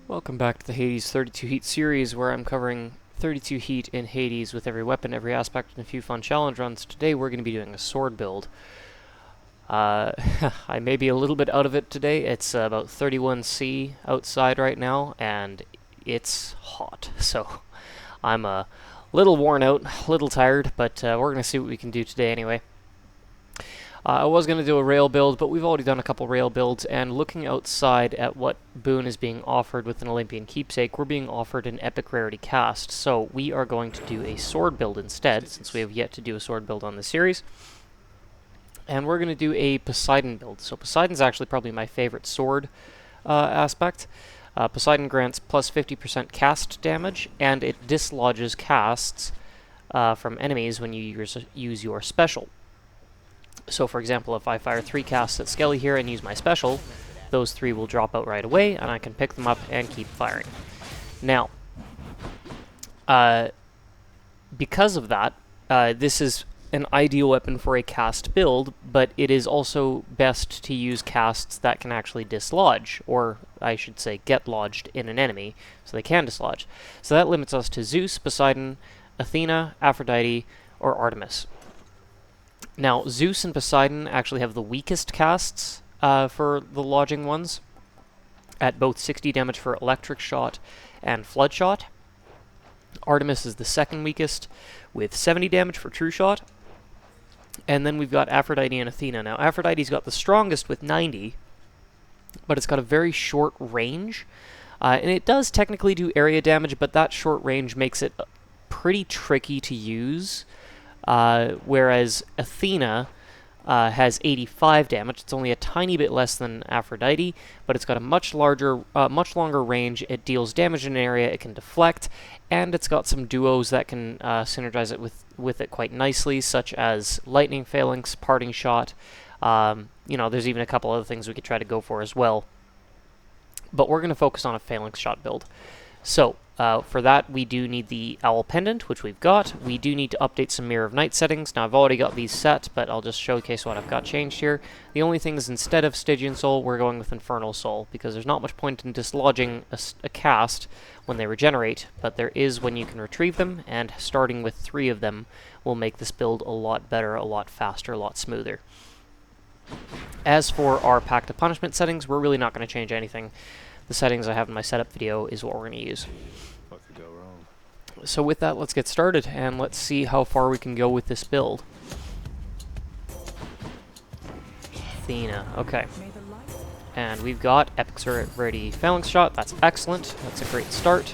Welcome back to the Hades 32 Heat series, where I'm covering 32 Heat in Hades with every weapon, every aspect, and a few fun challenge runs. Today we're going to be doing a sword build. I may be a little bit out of it today. It's about 31°C outside right now, and it's hot. So I'm a little worn out, a little tired, but we're going to see what we can do today anyway. I was going to do a rail build, but we've already done a couple rail builds, and looking outside at what boon is being offered with an Olympian keepsake, we're being offered an epic rarity cast. So we are going to do a sword build instead, since we have yet to do a sword build on this series. And we're going to do a Poseidon build. So Poseidon's actually probably my favorite sword aspect. Poseidon grants plus 50% cast damage, and it dislodges casts from enemies when you use your special. So for example, if I fire 3 casts at Skelly here and use my special, those 3 will drop out right away, and I can pick them up and keep firing. Now, because of that, this is an ideal weapon for a cast build, but it is also best to use casts that can actually dislodge, or I should say get lodged in an enemy, so they can dislodge. So that limits us to Zeus, Poseidon, Athena, Aphrodite, or Artemis. Now, Zeus and Poseidon actually have the weakest casts for the lodging ones, at both 60 damage for Electric Shot and Flood Shot. Artemis is the second weakest, with 70 damage for True Shot. And then we've got Aphrodite and Athena. Now, Aphrodite's got the strongest with 90, but it's got a very short range. And it does technically do area damage, but that short range makes it pretty tricky to use. Whereas Athena has 85 damage. It's only a tiny bit less than Aphrodite, but it's got a much longer range. It deals damage in an area, it can deflect, and it's got some duos that can synergize it with it quite nicely, such as Lightning, Phalanx, Parting Shot. You know, there's even a couple other things we could try to go for as well. But we're going to focus on a Phalanx Shot build. So, for that, we do need the Owl Pendant, which we've got. We do need to update some Mirror of Night settings. Now, I've already got these set, but I'll just showcase what I've got changed here. The only thing is, instead of Stygian Soul, we're going with Infernal Soul, because there's not much point in dislodging a cast when they regenerate, but there is when you can retrieve them, and starting with 3 of them will make this build a lot better, a lot faster, a lot smoother. As for our Pact of Punishment settings, we're really not going to change anything. The settings I have in my setup video is what we're going to use. What could go wrong? So with that, let's get started, and let's see how far we can go with this build. Athena, okay. And we've got Epic Rarity Phalanx Shot. That's excellent. That's a great start.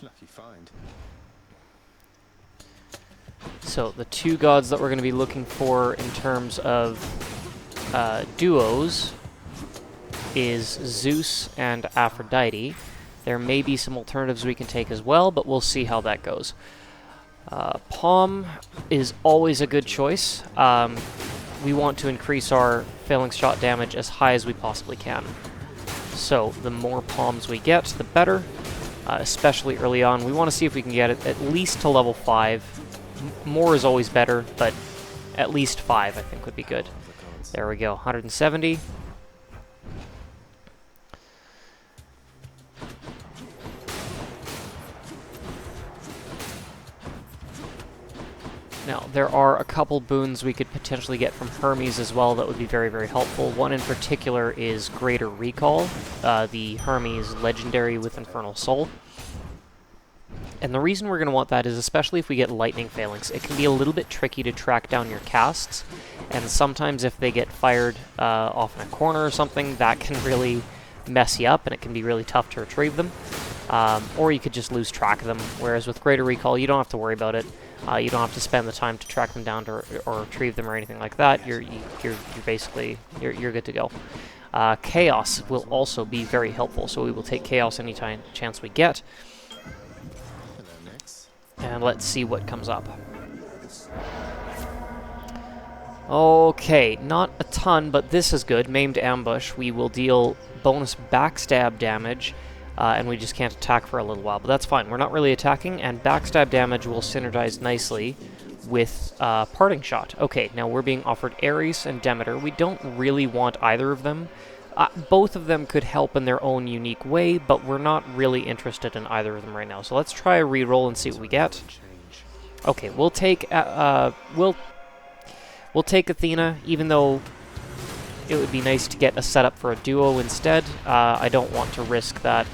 Lucky find. So the 2 gods that we're going to be looking for in terms of duos is Zeus and Aphrodite. There may be some alternatives we can take as well, but we'll see how that goes. Palm is always a good choice. We want to increase our Phalanx Shot damage as high as we possibly can. So the more palms we get, the better, especially early on. We want to see if we can get it at least to level 5. More is always better, but at least 5 I think would be good. There we go, 170. Now, there are a couple boons we could potentially get from Hermes as well that would be very, very helpful. One in particular is Greater Recall, the Hermes Legendary with Infernal Soul. And the reason we're going to want that is, especially if we get Lightning Phalanx, it can be a little bit tricky to track down your casts, and sometimes if they get fired off in a corner or something, that can really mess you up, and it can be really tough to retrieve them. Or you could just lose track of them, whereas with Greater Recall, you don't have to worry about it. You don't have to spend the time to track them down or retrieve them or anything like that. You're basically good to go. Chaos will also be very helpful, so we will take Chaos any chance we get. And let's see what comes up. Okay, not a ton, but this is good. Maimed Ambush. We will deal bonus backstab damage, and we just can't attack for a little while, but that's fine. We're not really attacking, and backstab damage will synergize nicely with Parting Shot. Okay, now we're being offered Ares and Demeter. We don't really want either of them. Both of them could help in their own unique way, but we're not really interested in either of them right now. So let's try a reroll and see what we get. Okay, we'll take we'll take Athena, even though it would be nice to get a setup for a duo instead. I don't want to risk that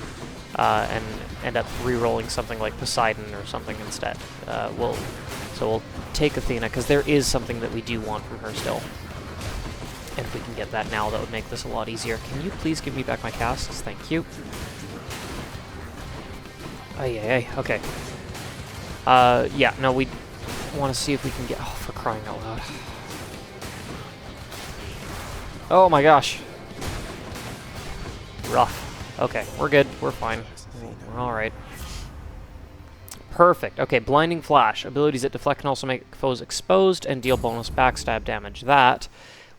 and end up re-rolling something like Poseidon or something instead. So we'll take Athena, because there is something that we do want from her still. And if we can get that now, that would make this a lot easier. Can you please give me back my casts? Thank you. Ay, okay. Yeah, no, we want to see if we can get... Oh, for crying out loud. Oh my gosh. Rough. Okay, we're good. We're fine. We're alright. Perfect. Okay, Blinding Flash. Abilities that deflect can also make foes exposed and deal bonus backstab damage. That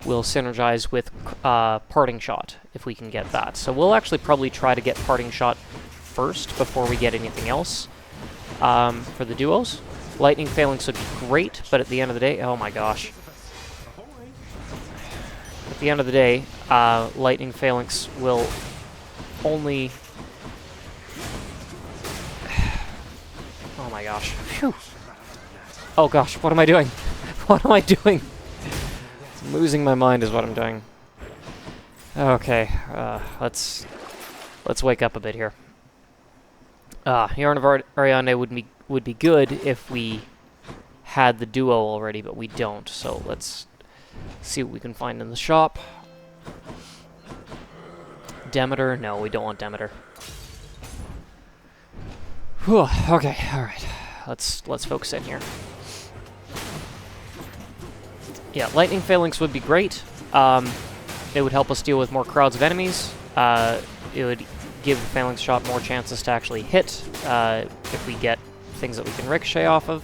will synergize with Parting Shot, if we can get that. So we'll actually probably try to get Parting Shot first before we get anything else for the duos. Lightning Phalanx would be great, but at the end of the day... Oh my gosh. At the end of the day, Lightning Phalanx will only... Oh my gosh. Phew. Oh gosh, what am I doing? What am I doing? I'm losing my mind is what I'm doing. Okay, let's wake up a bit here. Yarn of Ariadne would be good if we had the duo already, but we don't. So let's see what we can find in the shop. Demeter? No, we don't want Demeter. Whew, okay, alright. Let's focus in here. Yeah, Lightning Phalanx would be great. It would help us deal with more crowds of enemies. It would give the Phalanx shot more chances to actually hit if we get things that we can ricochet off of.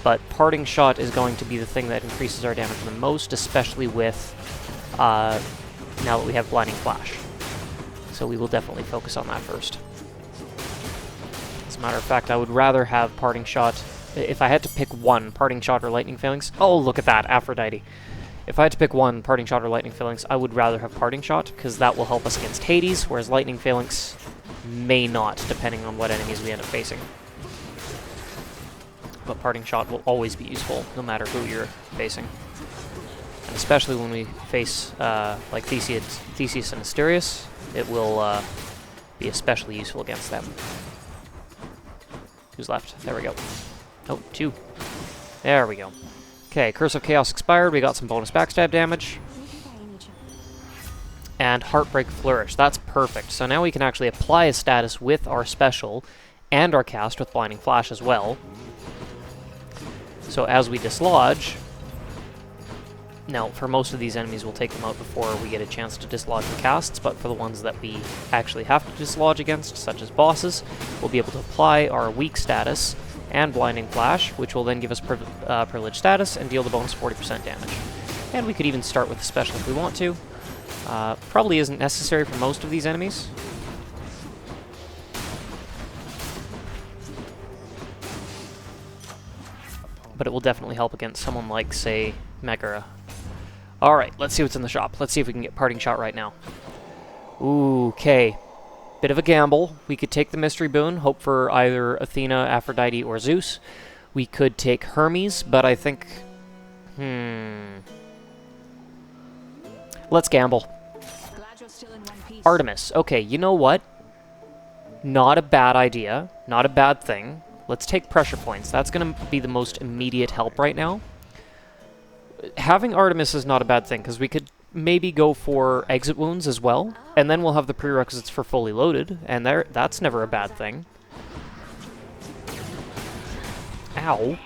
But Parting Shot is going to be the thing that increases our damage the most, especially with now that we have Blinding Flash. So we will definitely focus on that first. As a matter of fact, I would rather have Parting Shot. If I had to pick one, Parting Shot or Lightning Phalanx... Oh, look at that, Aphrodite. If I had to pick one, Parting Shot or Lightning Phalanx, I would rather have Parting Shot, because that will help us against Hades, whereas Lightning Phalanx may not, depending on what enemies we end up facing. But Parting Shot will always be useful, no matter who you're facing. And especially when we face, like Theseus and Asterius, it will be especially useful against them. Who's left? There we go. Oh, 2. There we go. Okay, Curse of Chaos expired. We got some bonus backstab damage. And Heartbreak Flourish. That's perfect. So now we can actually apply a status with our special and our cast with Blinding Flash as well. So as we dislodge... Now, for most of these enemies, we'll take them out before we get a chance to dislodge the casts, but for the ones that we actually have to dislodge against, such as bosses, we'll be able to apply our weak status and Blinding Flash, which will then give us privileged status and deal the bonus 40% damage. And we could even start with the special if we want to. Probably isn't necessary for most of these enemies. But it will definitely help against someone like, say, Megara. Alright, let's see what's in the shop. Let's see if we can get Parting Shot right now. Ooh, okay. Bit of a gamble. We could take the Mystery Boon, hope for either Athena, Aphrodite, or Zeus. We could take Hermes, but I think... Let's gamble. Artemis. Okay, you know what? Not a bad idea. Not a bad thing. Let's take pressure points. That's going to be the most immediate help right now. Having Artemis is not a bad thing, because we could maybe go for exit wounds as well, and then we'll have the prerequisites for fully loaded, and that's never a bad thing. Ow.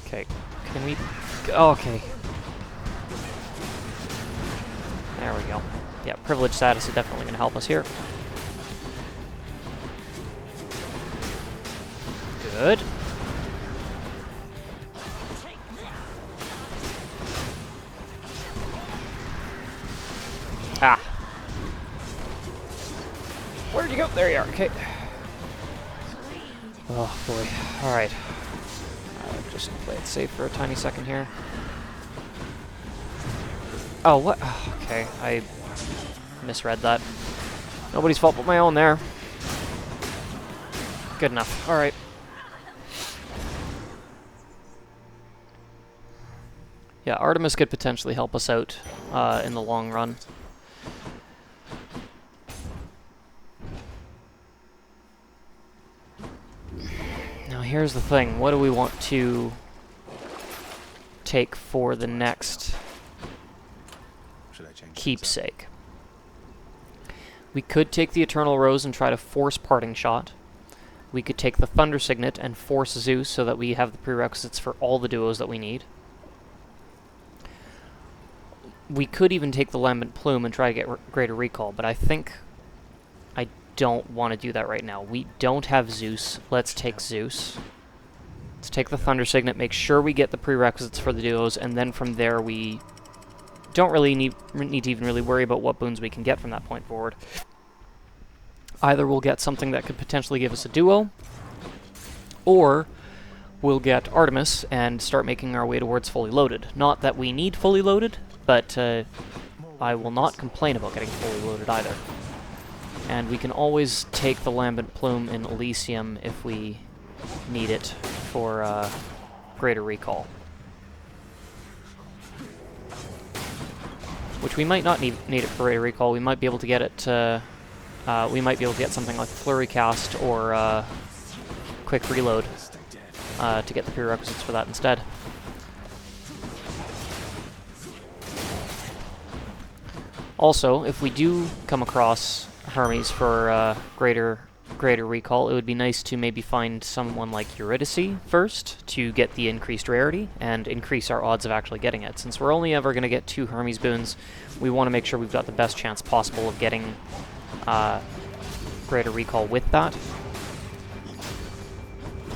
Okay, can we... Okay. There we go. Yeah, privilege status is definitely going to help us here. Good. Ah. Where'd you go? There you are. Okay. Oh, boy. Alright. Just play it safe for a tiny second here. Oh, what? Oh, okay. I Misread that. Nobody's fault but my own there. Good enough. Alright. Yeah, Artemis could potentially help us out in the long run. Now here's the thing. What do we want to take for the next keepsake? We could take the Eternal Rose and try to force Parting Shot. We could take the Thunder Signet and force Zeus so that we have the prerequisites for all the duos that we need. We could even take the Lambent Plume and try to get greater recall, but I think I don't want to do that right now. We don't have Zeus. Let's take Zeus. Let's take the Thunder Signet, make sure we get the prerequisites for the duos, and then from there we don't really need to even really worry about what boons we can get from that point forward. Either we'll get something that could potentially give us a duo, or we'll get Artemis and start making our way towards fully loaded. Not that we need fully loaded, but I will not complain about getting fully loaded either. And we can always take the Lambent Plume in Elysium if we need it for greater recall. Which we might not need it for greater recall. We might be able to get it. We might be able to get something like Flurry Cast or Quick Reload to get the prerequisites for that instead. Also, if we do come across Hermes for greater recall, it would be nice to maybe find someone like Eurydice first to get the increased rarity and increase our odds of actually getting it. Since we're only ever going to get 2 Hermes boons, we want to make sure we've got the best chance possible of getting greater recall with that.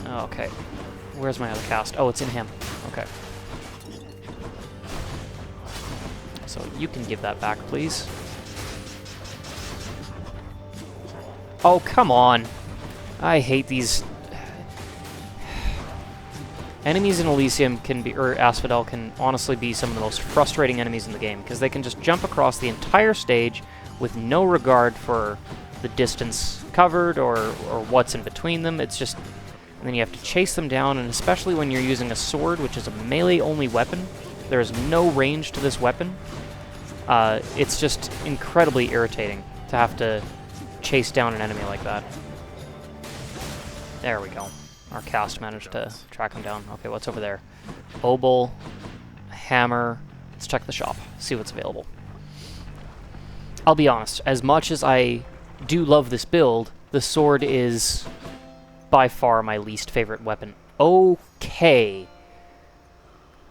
Okay. Where's my other cast? Oh, it's in him. Okay. So you can give that back, please. Oh, come on! I hate these... Enemies in Elysium can be, or Asphodel can honestly be some of the most frustrating enemies in the game, because they can just jump across the entire stage with no regard for the distance covered or what's in between them. It's just... And then you have to chase them down, and especially when you're using a sword, which is a melee-only weapon, there is no range to this weapon. It's just incredibly irritating to have to chase down an enemy like that. There we go. Our cast managed to track him down. Okay, what's over there? Obol, hammer. Let's check the shop, see what's available. I'll be honest, as much as I do love this build, the sword is by far my least favorite weapon. Okay.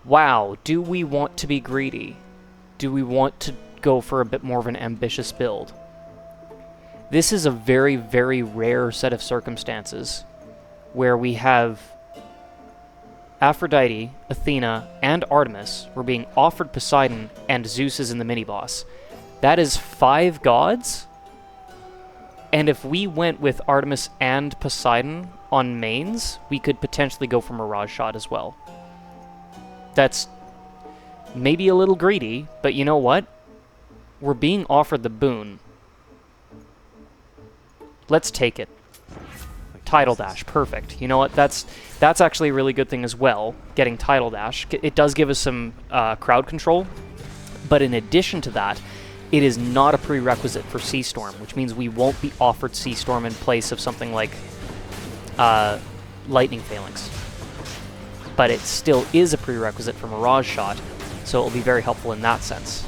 Wow, do we want to be greedy? Do we want to go for a bit more of an ambitious build? This is a very, very rare set of circumstances where we have Aphrodite, Athena, and Artemis. We're being offered Poseidon, and Zeus is in the mini-boss. That is 5 gods? And if we went with Artemis and Poseidon on mains, we could potentially go for Mirage Shot as well. That's maybe a little greedy, but you know what? We're being offered the boon. Let's take it. Tidal Dash, perfect. You know what? That's actually a really good thing as well, getting Tidal Dash. It does give us some crowd control, but in addition to that, it is not a prerequisite for Sea Storm, which means we won't be offered Sea Storm in place of something like Lightning Phalanx. But it still is a prerequisite for Mirage Shot, so it will be very helpful in that sense.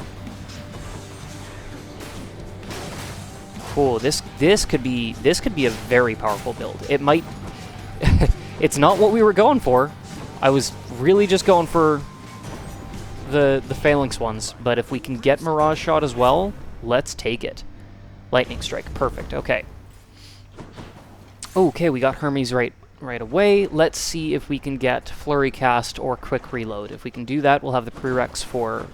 Cool. This could be a very powerful build. It might. It's not what we were going for. I was really just going for the Phalanx ones, but if we can get Mirage Shot as well, let's take it. Lightning Strike, perfect. Okay. Okay, we got Hermes right away. Let's see if we can get Flurry Cast or Quick Reload. If we can do that, we'll have the prereqs for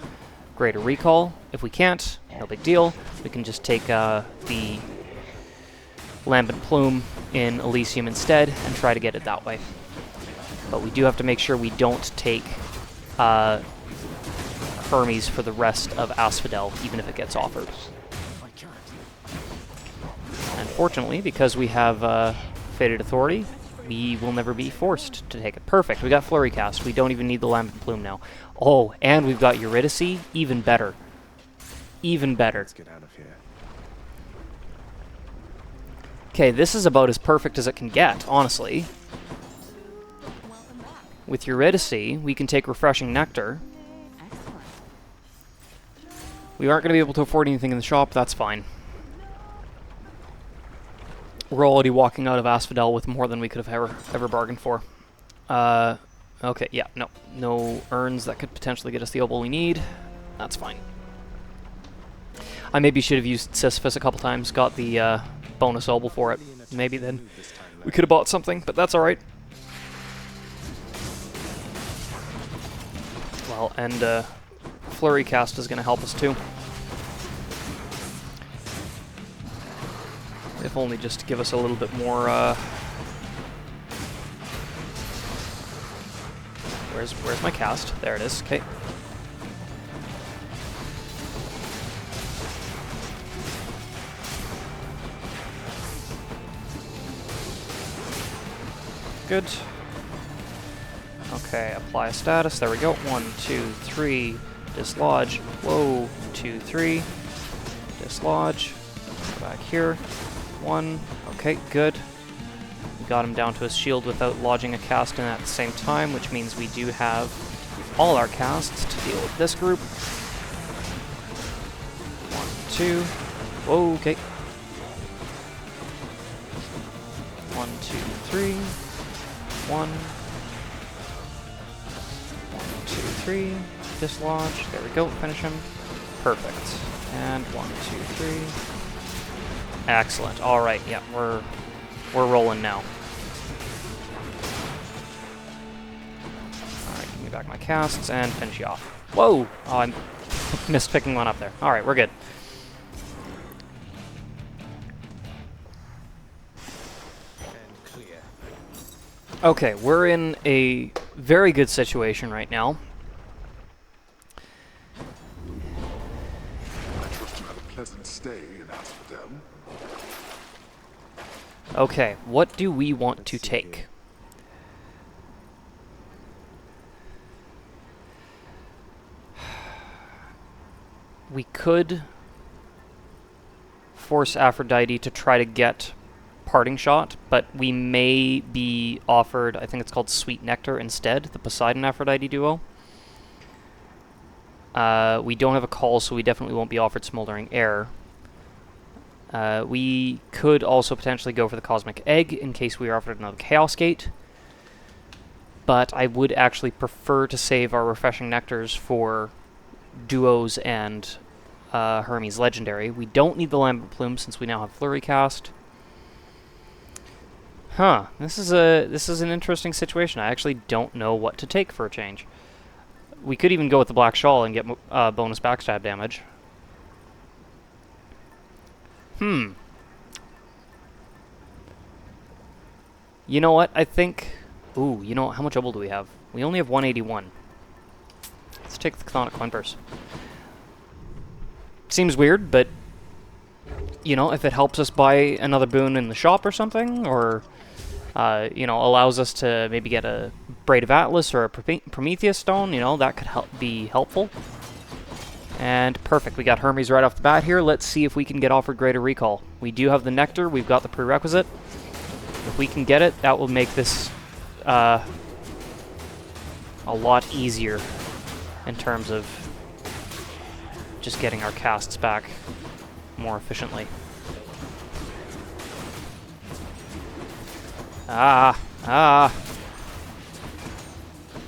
greater recall. If we can't, no big deal. We can just take the Lambent Plume in Elysium instead and try to get it that way. But we do have to make sure we don't take Hermes for the rest of Asphodel, even if it gets offered. Fortunately, because we have Fated Authority, we will never be forced to take it. Perfect, we got Flurry Cast. We don't even need the Lambent Plume now. Oh, and we've got Eurydice. Even better. Even better. Let's get out of here. Okay, this is about as perfect as it can get, honestly. With Eurydice, we can take Refreshing Nectar. We aren't going to be able to afford anything in the shop, that's fine. We're already walking out of Asphodel with more than we could have ever bargained for. Okay, yeah, no urns that could potentially get us the obol we need. That's fine. I maybe should have used Sisyphus a couple times, got the bonus obol for it. Maybe then we could have bought something, but that's alright. Well, and Flurry Cast is going to help us too. If only just to give us a little bit more, Where's my cast? There it is, okay. Good. Okay, apply a status, there we go. 1, 2, 3, dislodge. Whoa, 2, 3, dislodge. Go back here. 1, okay, good. We got him down to his shield without lodging a cast in at the same time, which means we do have all our casts to deal with this group. 1, 2, whoa, okay. 1, 2, 3, 1, 1, 2, 3, dislodge, there we go, finish him. Perfect. And 1, 2, 3. Excellent. All right. Yeah, we're rolling now. All right, give me back my casts and finish you off. Whoa! Oh, I missed picking one up there. All right, we're good. And clear. Okay, we're in a very good situation right now. Pleasant stay in Asphodel. Okay, what do we want to take? We could force Aphrodite to try to get Parting Shot, but we may be offered, I think it's called Sweet Nectar instead, the Poseidon Aphrodite duo. We don't have a call, so we definitely won't be offered Smoldering Air. We could also potentially go for the Cosmic Egg in case we are offered another Chaos Gate. But I would actually prefer to save our Refreshing Nectars for duos and Hermes Legendary. We don't need the Lambent Plume since we now have Flurry Cast. Huh, this is an interesting situation. I actually don't know what to take for a change. We could even go with the Black Shawl and get bonus backstab damage. You know what? I think... Ooh, you know, how much obol do we have? We only have 181. Let's take the Chthonic Coin Purse. Seems weird, but... You know, if it helps us buy another boon in the shop or something, or... you know, allows us to maybe get a Braid of Atlas or a Prometheus Stone, you know, that could be helpful. And perfect, we got Hermes right off the bat here. Let's see if we can get offered Greater Recall. We do have the Nectar, we've got the prerequisite. If we can get it, that will make this a lot easier in terms of just getting our casts back more efficiently.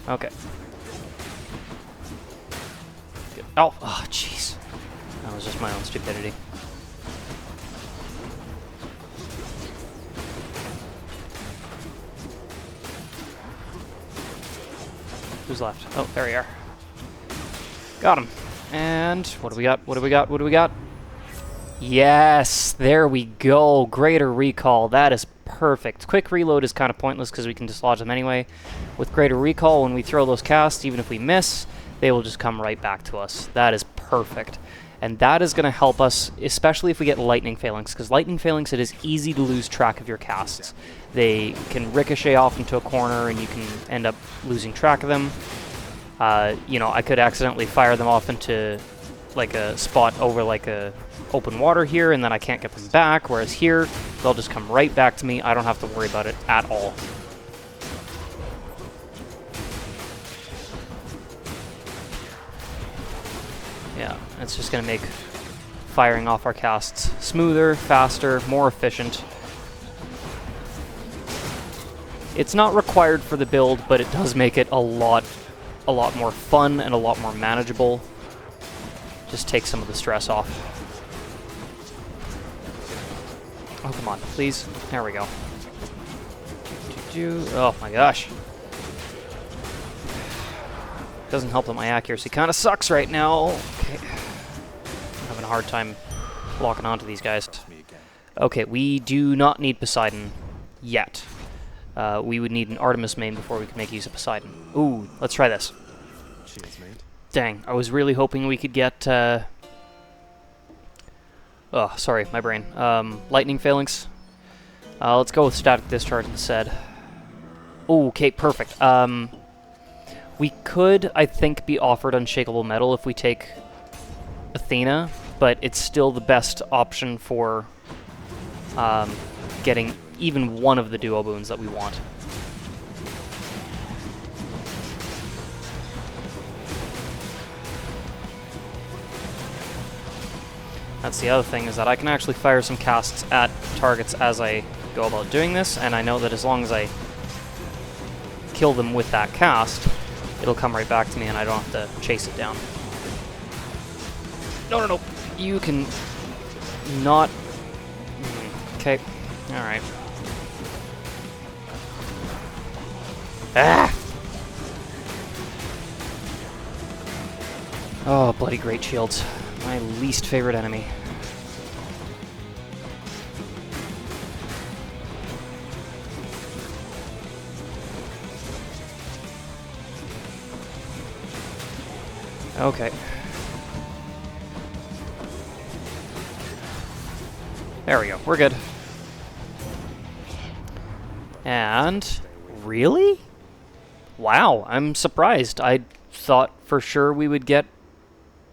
Okay. Oh, jeez. That was just my own stupidity. Who's left? Oh, there you are. Got him. And what do we got? What do we got? What do we got? Yes, there we go. Greater Recall. That is perfect. Quick Reload is kind of pointless because we can dislodge them anyway. With Greater Recall, when we throw those casts, even if we miss, they will just come right back to us. That is perfect. And that is going to help us, especially if we get Lightning Phalanx, because Lightning Phalanx, it is easy to lose track of your casts. They can ricochet off into a corner, and you can end up losing track of them. You know, I could accidentally fire them off into like a spot over like a open water here, and then I can't get them back, whereas here, they'll just come right back to me. I don't have to worry about it at all. Yeah, it's just going to make firing off our casts smoother, faster, more efficient. It's not required for the build, but it does make it a lot more fun and a lot more manageable. Just take some of the stress off. Oh, come on, please. There we go. Oh my gosh. Doesn't help that my accuracy kind of sucks right now. Okay. I'm having a hard time locking onto these guys. Okay, we do not need Poseidon yet. We would need an Artemis main before we can make use of Poseidon. Ooh, let's try this. Cheers, mate. Dang, I was really hoping we could get... Oh, sorry, my brain. Lightning Phalanx. Let's go with Static Discharge instead. Ooh, okay, perfect. We could, I think, be offered Unshakable Metal if we take Athena, but it's still the best option for getting even one of the duo boons that we want. That's the other thing, is that I can actually fire some casts at targets as I go about doing this, and I know that as long as I kill them with that cast, it'll come right back to me and I don't have to chase it down. No, no, no. You can not... Okay. Alright. Ah! Oh, bloody Great Shields. My least favorite enemy. Okay. There we go. We're good. And... Really? Wow, I'm surprised. I thought for sure we would get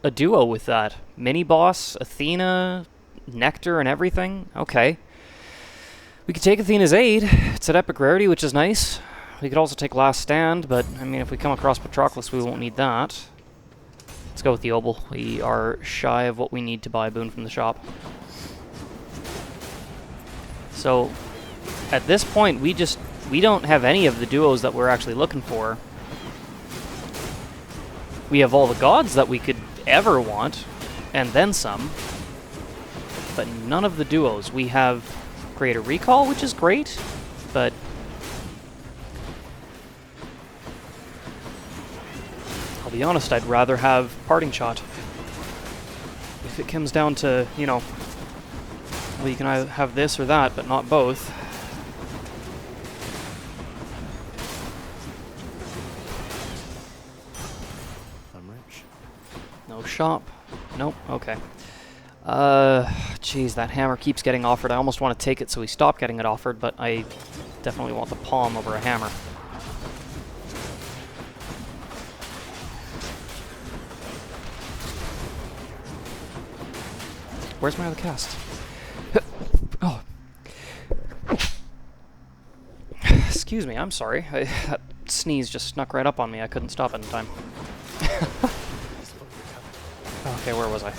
a duo with that. Mini-boss, Athena, Nectar, and everything? Okay. We could take Athena's Aid. It's at epic rarity, which is nice. We could also take Last Stand, but, I mean, if we come across Patroclus, we won't need that. Let's go with the Obel. We are shy of what we need to buy a boon from the shop. So, at this point, we don't have any of the duos that we're actually looking for. We have all the gods that we could ever want, and then some, but none of the duos. We have Greater Recall, which is great, but I'll be honest, I'd rather have Parting Shot. If it comes down to, you know, well, you can either have this or that, but not both. No shop. Nope. Okay. Jeez, that hammer keeps getting offered. I almost want to take it so we stop getting it offered, but I definitely want the palm over a hammer. Where's my other cast? Oh. Excuse me, I'm sorry. That sneeze just snuck right up on me. I couldn't stop it in time. Okay, where was I?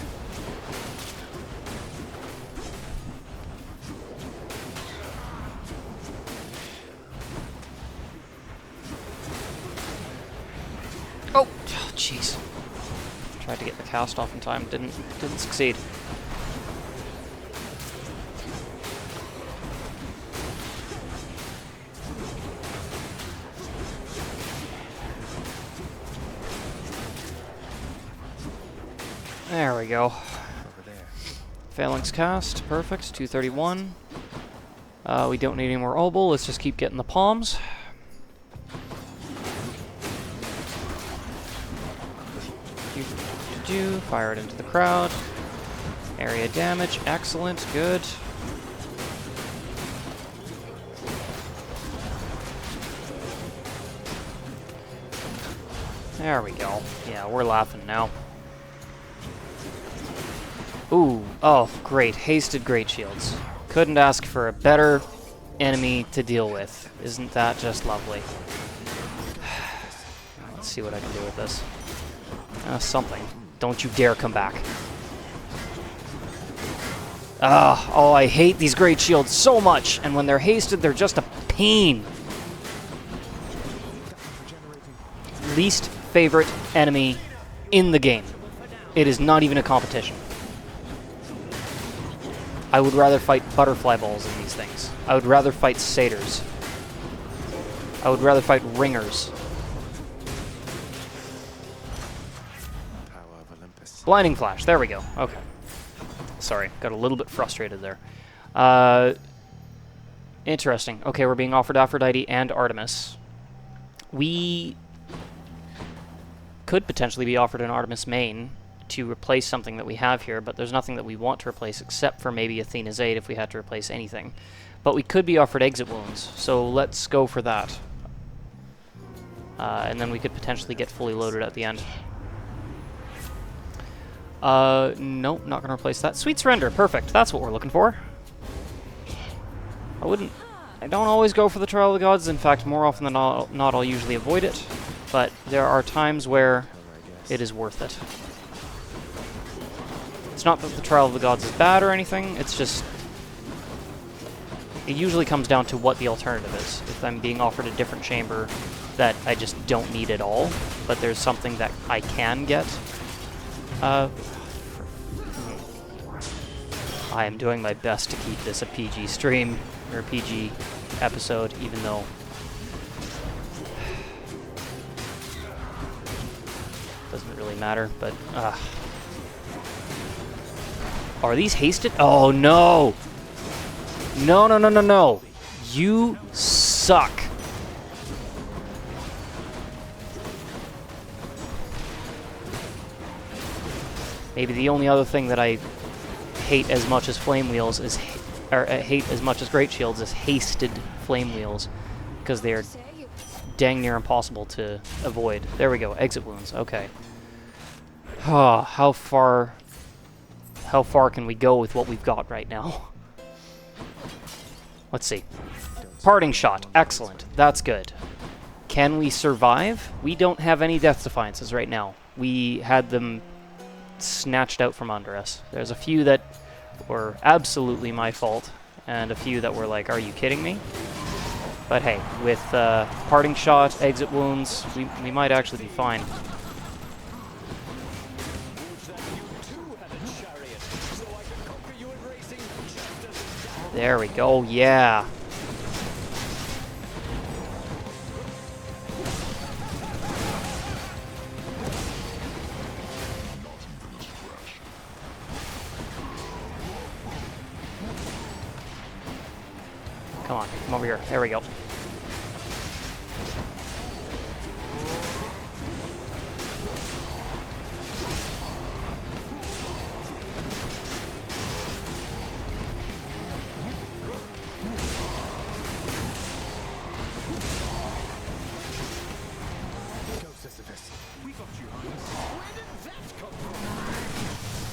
Oh, jeez. Tried to get the cast off in time, didn't succeed. There we go. Over there. Phalanx cast, perfect, 231. We don't need any more obel, let's just keep getting the palms. Fire it into the crowd. Area damage, excellent, good. There we go. Yeah, we're laughing now. Ooh, oh, great. Hasted Great Shields. Couldn't ask for a better enemy to deal with. Isn't that just lovely? Let's see what I can do with this. Something. Don't you dare come back. Oh, I hate these Great Shields so much, and when they're hasted, they're just a pain. Least favorite enemy in the game. It is not even a competition. I would rather fight butterfly balls than these things. I would rather fight satyrs. I would rather fight ringers. Power of Olympus. Blinding Flash, there we go. Okay. Sorry, got a little bit frustrated there. Interesting. Okay, we're being offered Aphrodite and Artemis. We could potentially be offered an Artemis main to replace something that we have here, but there's nothing that we want to replace except for maybe Athena's Aid if we had to replace anything. But we could be offered exit wounds, so let's go for that. And then we could potentially get fully loaded at the end. Nope, not going to replace that. Sweet Surrender, perfect. That's what we're looking for. I don't always go for the Trial of the Gods. In fact, more often than not, I'll usually avoid it. But there are times where it is worth it. It's not that the Trial of the Gods is bad or anything, it's just... It usually comes down to what the alternative is. If I'm being offered a different chamber that I just don't need at all, but there's something that I can get. I am doing my best to keep this a PG stream, or a PG episode, even though... Doesn't really matter, but... Are these hasted? Oh, no! No, no, no, no, no! You suck! Maybe the only other thing that I hate as much as Flame Wheels is... hate as much as Great Shields is hasted Flame Wheels. Because they're dang near impossible to avoid. There we go, exit wounds, okay. Oh, how far can we go with what we've got right now? Let's see. Parting Shot, excellent, that's good. Can we survive? We don't have any Death Defiances right now. We had them snatched out from under us. There's a few that were absolutely my fault, and a few that were like, are you kidding me? But hey, with Parting Shot, exit wounds, we might actually be fine. There we go, yeah. Come on, come over here. There we go.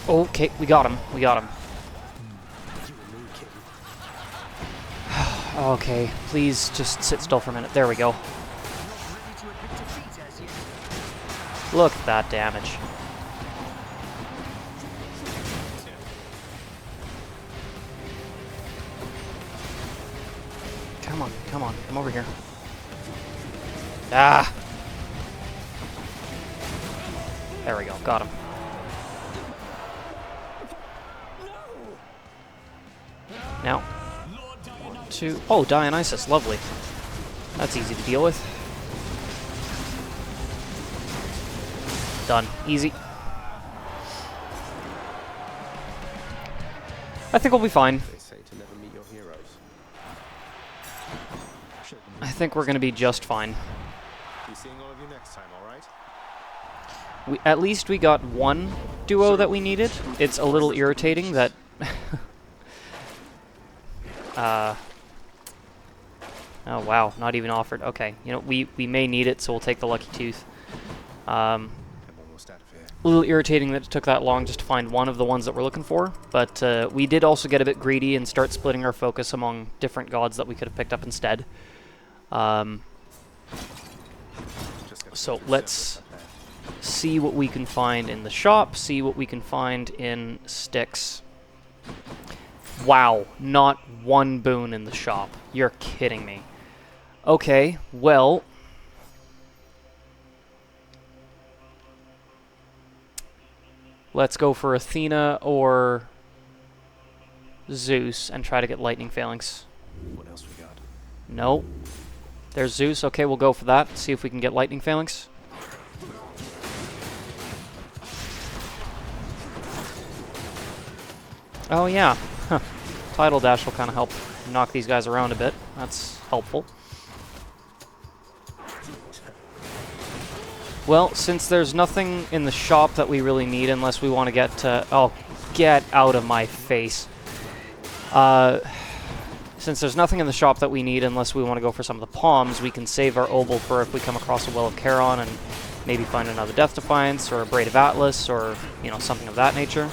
Okay, we got him. We got him. Okay, please just sit still for a minute. There we go. Look at that damage. Come on, come on, come over here. Ah! There we go, got him. Now, 1, 2... Oh, Dionysus, lovely. That's easy to deal with. Done. Easy. I think we'll be fine. They say to never meet your heroes. I think we're going to be just fine. Be seeing all of you next time, all right? At least we got one duo that we needed. It's a little irritating that... oh wow, not even offered. Okay, you know, we may need it, so we'll take the lucky tooth. I'm almost out of here. A little irritating that it took that long just to find one of the ones that we're looking for, but we did also get a bit greedy and start splitting our focus among different gods that we could have picked up instead. So let's see what we can find in the shop, see what we can find in Styx. Wow, not one boon in the shop. You're kidding me. Okay, well... let's go for Athena or Zeus and try to get lightning phalanx. What else we got? No. There's Zeus. Okay, we'll go for that. See if we can get lightning phalanx. Oh yeah. Huh. Tidal dash will kind of help knock these guys around a bit. That's helpful. Well, since there's nothing in the shop that we really need unless we want to get to... oh, get out of my face. Since there's nothing in the shop that we need unless we want to go for some of the palms, we can save our obol for if we come across a Well of Charon and maybe find another Death Defiance or a Braid of Atlas or, you know, something of that nature.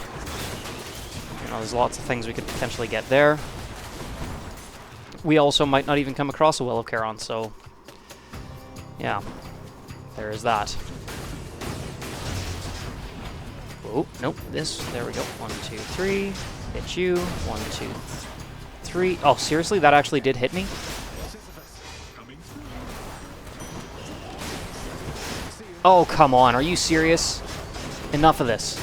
You know, there's lots of things we could potentially get there. We also might not even come across a Well of Charon, so... yeah. There is that. Oh, nope, this, there we go. 1, 2, 3, hit you. 1, 2, 3. Oh, seriously? That actually did hit me? Oh, come on, are you serious? Enough of this.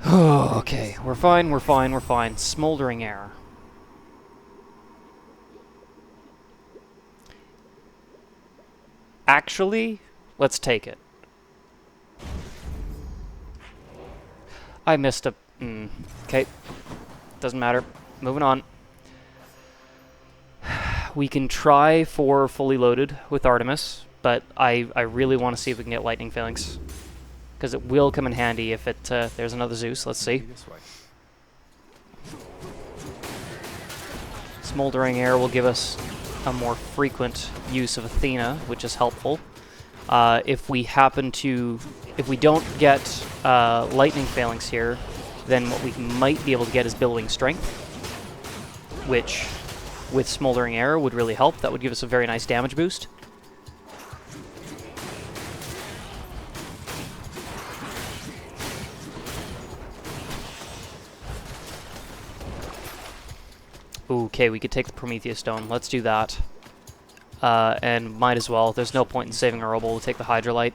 Okay, we're fine, we're fine, we're fine. Smoldering air. Actually, let's take it. I missed a... okay. Doesn't matter. Moving on. We can try for fully loaded with Artemis, but I really want to see if we can get lightning phalanx. Because it will come in handy if it... there's another Zeus. Let's see. This way. Smoldering air will give us a more frequent use of Athena, which is helpful. If we happen to... if we don't get lightning phalanx here, then what we might be able to get is billowing strength, which, with smoldering air, would really help. That would give us a very nice damage boost. Okay, we could take the Prometheus Stone. Let's do that. And might as well. There's no point in saving our obol. We'll take the Hydrolite.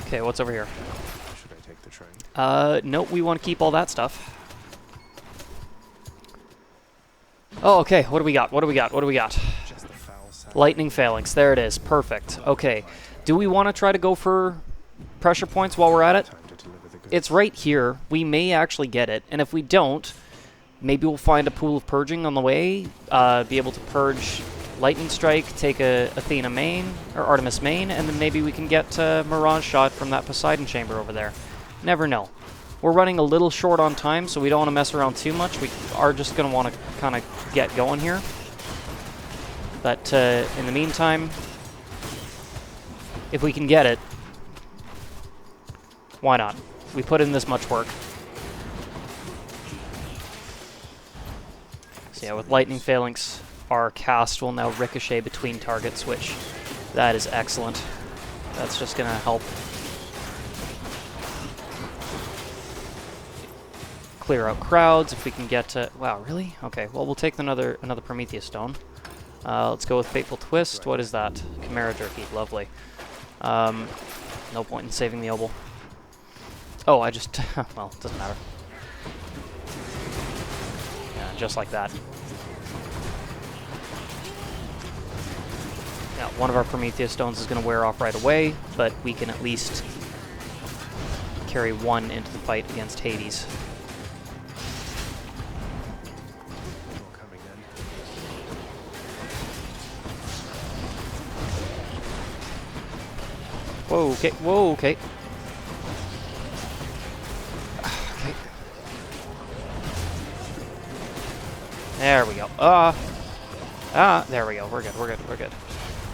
Okay, what's over here? Should I take the train? Nope, we want to keep all that stuff. Oh, okay, what do we got? What do we got? What do we got? Just the foul sound. Lightning phalanx, there it is. Perfect. Okay, do we want to try to go for pressure points while we're at it? Time to deliver the goods. It's right here. We may actually get it, and if we don't, maybe we'll find a pool of purging on the way, be able to purge Lightning Strike, take a Athena main, or Artemis main, and then maybe we can get Mirage Shot from that Poseidon chamber over there. Never know. We're running a little short on time, so we don't want to mess around too much. We are just going to want to kind of get going here. But in the meantime, if we can get it, why not? We put in this much work. So yeah, with Lightning Phalanx, our cast will now ricochet between targets, which that is excellent. That's just going to help clear out crowds if we can get to... wow, really? Okay, well, we'll take another Prometheus Stone. Let's go with Fateful Twist. What is that? Chimera Jerky. Lovely. No point in saving the obol. Oh, I just... well, it doesn't matter. Yeah, just like that. Now, one of our Prometheus stones is going to wear off right away, but we can at least carry one into the fight against Hades. More coming in. Whoa, okay, whoa, okay. Okay. There we go. There we go. We're good, we're good, we're good.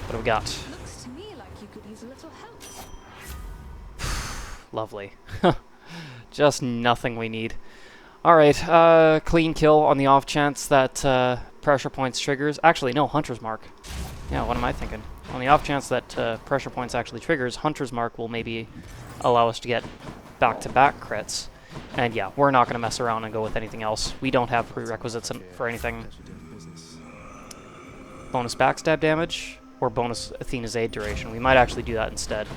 What do we got? Looks to me like you could use a little help. Lovely. Just nothing we need. Alright, clean kill on the off chance that pressure points triggers. Actually, no, Hunter's Mark. Yeah, what am I thinking? On the off chance that pressure points actually triggers, Hunter's Mark will maybe allow us to get back-to-back crits. And yeah, we're not going to mess around and go with anything else. We don't have prerequisites for anything. Bonus backstab damage or bonus Athena's aid duration. We might actually do that instead.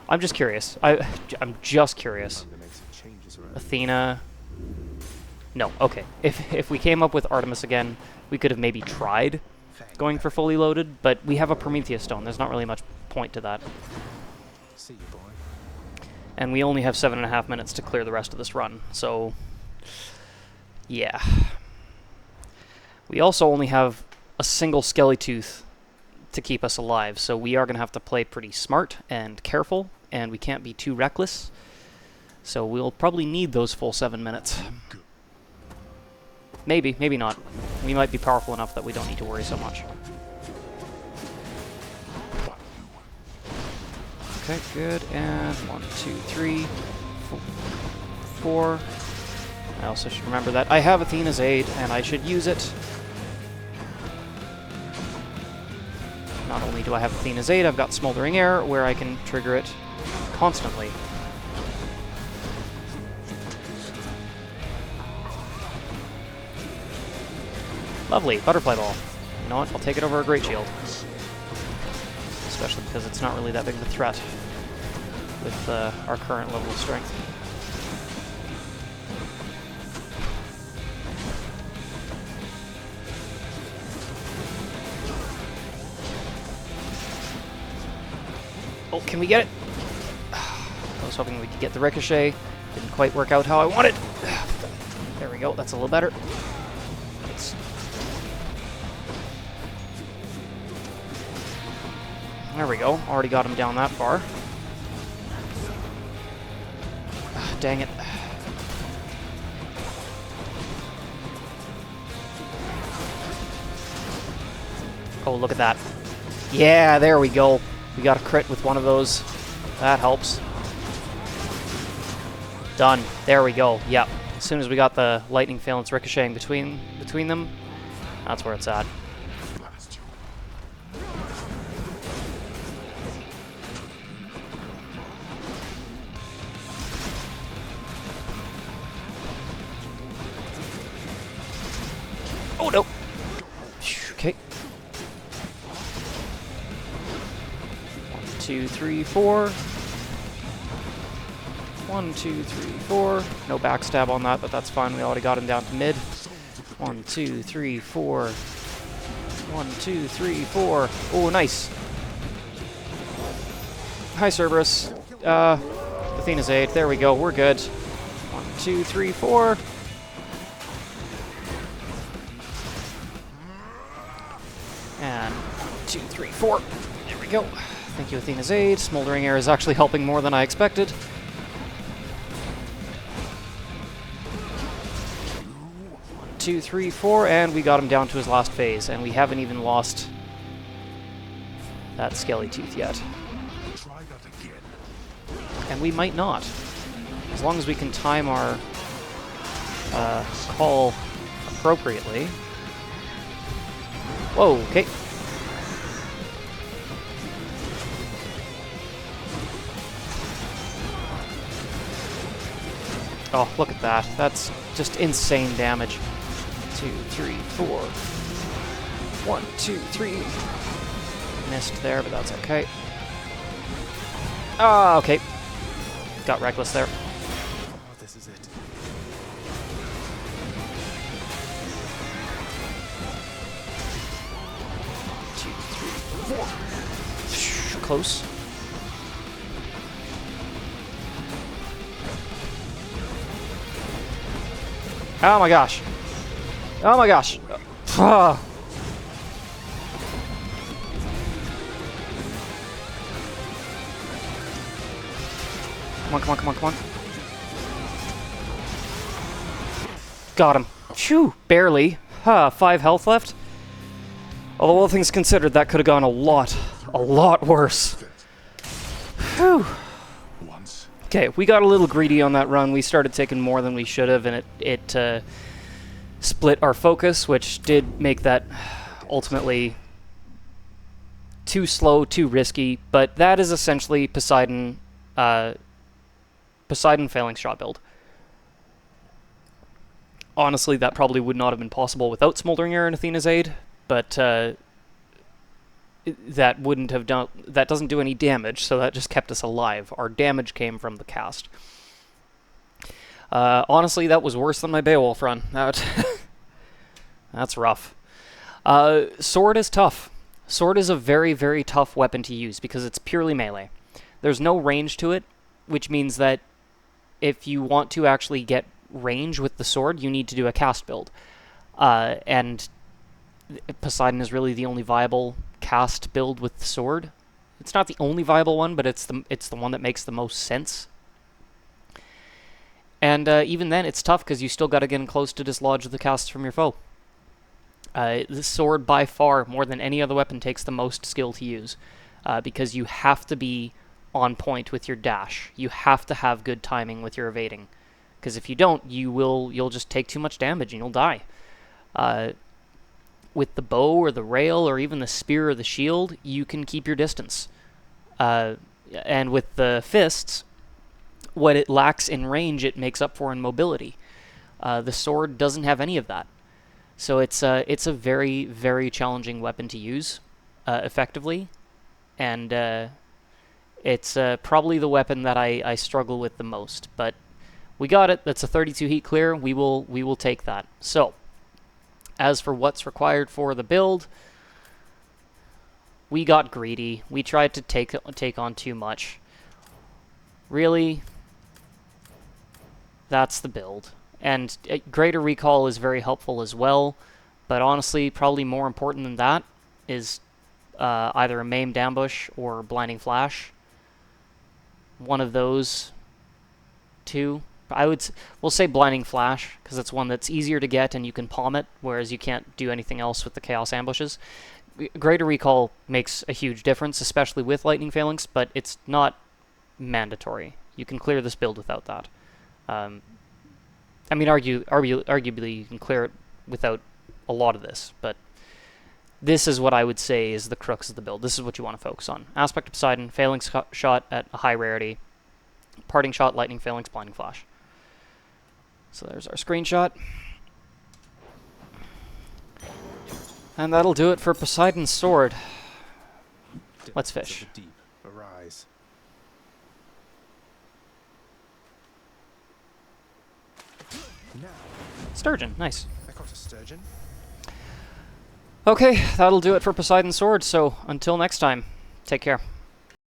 I'm just curious. I'm just curious. Athena... No, okay. If we came up with Artemis again, we could have maybe tried going for fully loaded, but we have a Prometheus stone. There's not really much point to that. See you, boy. And we only have 7.5 minutes to clear the rest of this run, so... yeah. We also only have a single Skelly Tooth to keep us alive, so we are going to have to play pretty smart and careful, and we can't be too reckless. So we'll probably need those full 7 minutes. Maybe, maybe not. We might be powerful enough that we don't need to worry so much. Okay, good. And 1, 2, 3, 4. I also should remember that I have Athena's aid, and I should use it. Not only do I have Athena's aid, I've got Smoldering Air, where I can trigger it constantly. Lovely, Butterfly Ball. You know what, I'll take it over a Great Shield. Especially because it's not really that big of a threat with our current level of strength. Oh, can we get it? I was hoping we could get the ricochet. Didn't quite work out how I wanted. There we go, that's a little better. Nice. There we go, already got him down that far. Dang it. Oh, look at that. Yeah, there we go. We got a crit with one of those. That helps. Done. There we go. Yep. As soon as we got the lightning phalanx ricocheting between them, that's where it's at. Oh no. Okay. 1, 2, 3, 4. 1, 2, 3, 4. No backstab on that, but that's fine. We already got him down to mid. 1, 2, 3, 4. 1, 2, 3, 4. Oh, nice. Hi, Cerberus. Athena's aid. There we go. We're good. 1, 2, 3, 4. And 1, 2, 3, 4. There we go. Thank you, Athena's aid. Smoldering Air is actually helping more than I expected. 1, 2, 3, 4, and we got him down to his last phase, and we haven't even lost that Skelly Tooth yet. Try that again. And we might not. As long as we can time our call appropriately. Whoa, okay. Oh, look at that. That's just insane damage. 2, 3, 4. 1, 2, 3. Missed there, but that's okay. Ah, okay. Got reckless there. Oh, this is it. Two, three, 4. close. Oh my gosh. Oh my gosh. Ah. Come on, come on, come on, come on. Got him. Phew, barely. 5 health left. Although all things considered, that could have gone a lot worse. Phew. Once. Okay, we got a little greedy on that run. We started taking more than we should have, and it split our focus, which did make that ultimately too slow, too risky. But that is essentially Poseidon Phalanx Shot build. Honestly, that probably would not have been possible without Smoldering Air and Athena's aid, but that wouldn't have done. That doesn't do any damage, so that just kept us alive. Our damage came from the cast. Honestly, that was worse than my Beowulf run. That's rough. Sword is tough. Sword is a very, very tough weapon to use because it's purely melee. There's no range to it, which means that if you want to actually get range with the sword, you need to do a cast build. And Poseidon is really the only viable cast build with the sword. It's not the only viable one, but it's the one that makes the most sense. And even then, it's tough because you still got to get in close to dislodge the casts from your foe. The sword, by far, more than any other weapon, takes the most skill to use, because you have to be on point with your dash. You have to have good timing with your evading, because if you don't, you'll just take too much damage and you'll die. With the bow or the rail or even the spear or the shield, you can keep your distance. And with the fists, what it lacks in range, it makes up for in mobility. The sword doesn't have any of that. So it's a very, very challenging weapon to use effectively, and it's probably the weapon that I struggle with the most. But we got it. That's a 32 heat clear. We will take that. So, as for what's required for the build, we got greedy. We tried to take on too much. Really, that's the build. And greater recall is very helpful as well, but honestly, probably more important than that is either a maimed ambush or blinding flash. One of those two. We'll say blinding flash because it's one that's easier to get and you can palm it, whereas you can't do anything else with the chaos ambushes. Greater recall makes a huge difference, especially with lightning phalanx, but it's not mandatory. You can clear this build without that. I mean, arguably you can clear it without a lot of this, but this is what I would say is the crux of the build. This is what you want to focus on. Aspect of Poseidon, Phalanx Shot at a high rarity, Parting Shot, Lightning Phalanx, Blinding Flash. So there's our screenshot. And that'll do it for Poseidon Sword. Let's fish. Deep, arise. Now, Sturgeon, nice. I caught a sturgeon. Okay, that'll do it for Poseidon Sword, so until next time, take care.